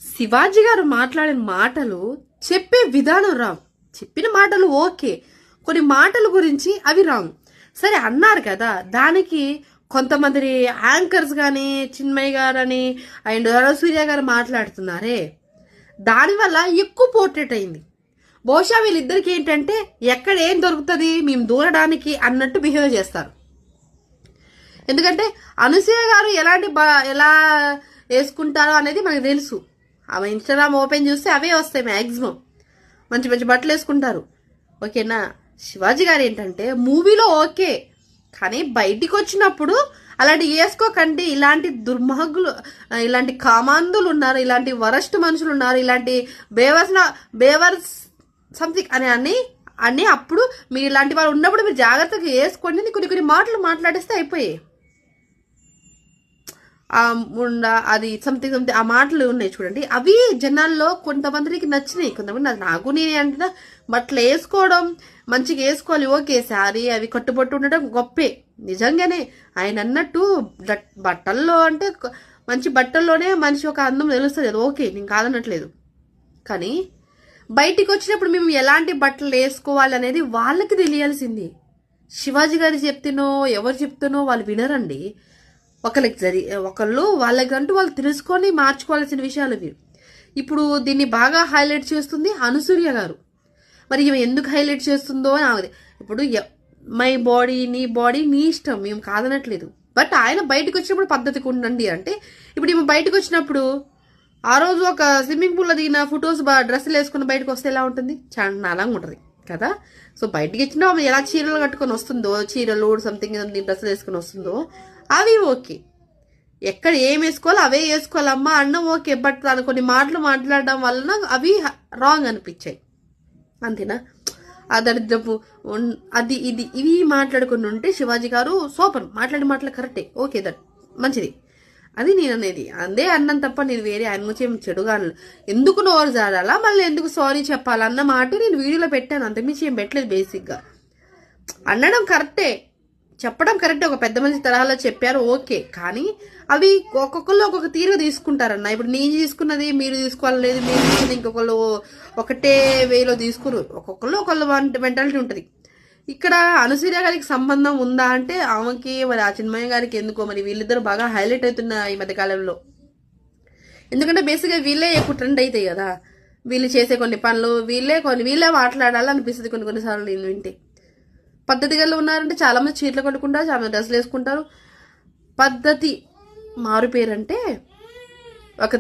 శివాజీ గారు మాట్లాడిన మాటలు చెప్పే విధానం రాంగ్. చెప్పిన మాటలు ఓకే, కొన్ని మాటల గురించి అవి రాంగ్. సరే అన్నారు కదా, దానికి కొంతమంది యాంకర్స్ కానీ చిన్మయ్య గారు అని అండ్ సూర్య గారు మాట్లాడుతున్నారే, దానివల్ల ఎక్కువ పోర్ట్రేట్ అయింది. బహుశా వీళ్ళిద్దరికి ఏంటంటే ఎక్కడ ఏం దొరుకుతుంది మేము దూరడానికి అన్నట్టు బిహేవ్ చేస్తారు. ఎందుకంటే అనసూయ గారు ఎలా వేసుకుంటారో అనేది మనకు తెలుసు. ఆమె ఇన్స్టాగ్రామ్ ఓపెన్ చూస్తే అవే వస్తాయి మ్యాక్సిమం. మంచి మంచి బట్టలు వేసుకుంటారు, ఓకేనా. శివాజీ గారు ఏంటంటే మూవీలో ఓకే, కానీ బయటికి వచ్చినప్పుడు అలాంటి వేసుకోకండి. ఇలాంటి దుర్మార్గులు, ఇలాంటి కామాంధులు ఉన్నారు, ఇలాంటి వరస్ట్ మనుషులు ఉన్నారు, ఇలాంటి బేవర్స్ సంథింగ్ అని అప్పుడు మీరు ఇలాంటి వాళ్ళు ఉన్నప్పుడు మీరు జాగ్రత్తగా వేసుకోండి. కొన్ని మాటలు మాట్లాడేస్తే అయిపోయాయి. అది సంథింగ్ ఆ మాటలు ఉన్నాయి చూడండి, అవి జనాల్లో కొంతమందికి నచ్చినాయి, కొంతమంది నాకు నేనే అంటున్నా. బట్టలు వేసుకోవడం మంచిగా వేసుకోవాలి, ఓకే. శారీ అవి కట్టుబట్టు ఉండడం గొప్పే నిజంగానే. ఆయన అన్నట్టు బట్టల్లో అంటే మంచి బట్టల్లోనే మనిషి ఒక అందం తెలుస్తుంది, అది ఓకే, నేను కాదనట్లేదు. కానీ బయటికి వచ్చినప్పుడు మేము ఎలాంటి బట్టలు వేసుకోవాలి అనేది వాళ్ళకి తెలియాల్సింది. శివాజీ గారు చెప్తునో ఎవరు చెప్తునో వాళ్ళు వినరండి. ఒకళ్ళు వాళ్ళకంటూ వాళ్ళు తెలుసుకొని మార్చుకోవాల్సిన విషయాలు ఇవి. ఇప్పుడు దీన్ని బాగా హైలైట్ చేస్తుంది అనసూయ గారు. మరి ఈమె ఎందుకు హైలైట్ చేస్తుందో అని ఇప్పుడు మై బాడీ నీ బాడీ నీ ఇష్టం, మేము కాదనట్లేదు. బట్ ఆయన బయటకు వచ్చినప్పుడు పద్ధతికి ఉండండి అంటే, ఇప్పుడు ఈమె బయటకు వచ్చినప్పుడు ఆ రోజు ఒక స్విమ్మింగ్ పూల్లో దిగిన ఫొటోస్ డ్రెస్సులు వేసుకుని బయటకు వస్తే ఎలా ఉంటుంది? చాలా అలాగా ఉంటుంది కదా. సో బయటకి ఇచ్చినా ఆమె ఎలా చీరలు కట్టుకొని వస్తుందో, చీరలు సంథింగ్ డ్రెస్సులు వేసుకొని వస్తుందో అవి ఓకే. ఎక్కడ ఏం వేసుకోవాలో అవే వేసుకోవాలమ్మా అన్నం ఓకే. బట్ తను కొన్ని మాటలు మాట్లాడడం వలన అవి రాంగ్ అనిపించాయి, అంతేనా. దరిద్రపు ఇవి మాట్లాడుకుని ఉంటే శివాజీ గారు సూపర్, మాటలు కరెక్టే, ఓకే, దట్ మంచిది. అది నేను అనేది అందే అన్నం తప్ప నేను వేరే అనుమతి చెడుగా ఎందుకు నోరు జారాలా, మళ్ళీ ఎందుకు సారీ చెప్పాలన్న మాట నేను వీడియోలో పెట్టాను, అంతకుమించి ఏం పెట్టలేదు. బేసిక్గా అనడం కరెక్టే, చెప్పడం కరెక్టే, ఒక పెద్ద మంచి తరహాలో చెప్పారు ఓకే. కానీ అవి ఒక్కొక్కళ్ళు ఒక్కొక్క తీరుగా తీసుకుంటారన్న. ఇప్పుడు నేను తీసుకున్నది మీరు తీసుకోవాలి, లేదు మీరు తీసుకున్నది ఇంకొకళ్ళు ఒకటే వేలో తీసుకురు. ఒకళ్ళు మెంటాలిటీ ఉంటుంది. ఇక్కడ అనసూయ గారికి సంబంధం ఉందా అంటే ఆమెకి, మరి ఆ చిన్మయ్య గారికి ఎందుకో, మరి వీళ్ళిద్దరు బాగా హైలైట్ అవుతున్న ఈ మధ్యకాలంలో. ఎందుకంటే బేసిక్గా వీళ్ళే ఎక్కువ ట్రెండ్ అవుతాయి కదా. వీళ్ళు చేసే కొన్ని పనులు వీళ్ళే మాట్లాడాలనిపిస్తుంది కొన్నిసార్లు నేను వింటే. పద్ధతిగా ఉన్నారంటే చాలా మంది చీరలు కట్టుకుంటారు, చాలా మంది డ్రెస్సులు వేసుకుంటారు. పద్ధతి మారు పేరంటే ఒక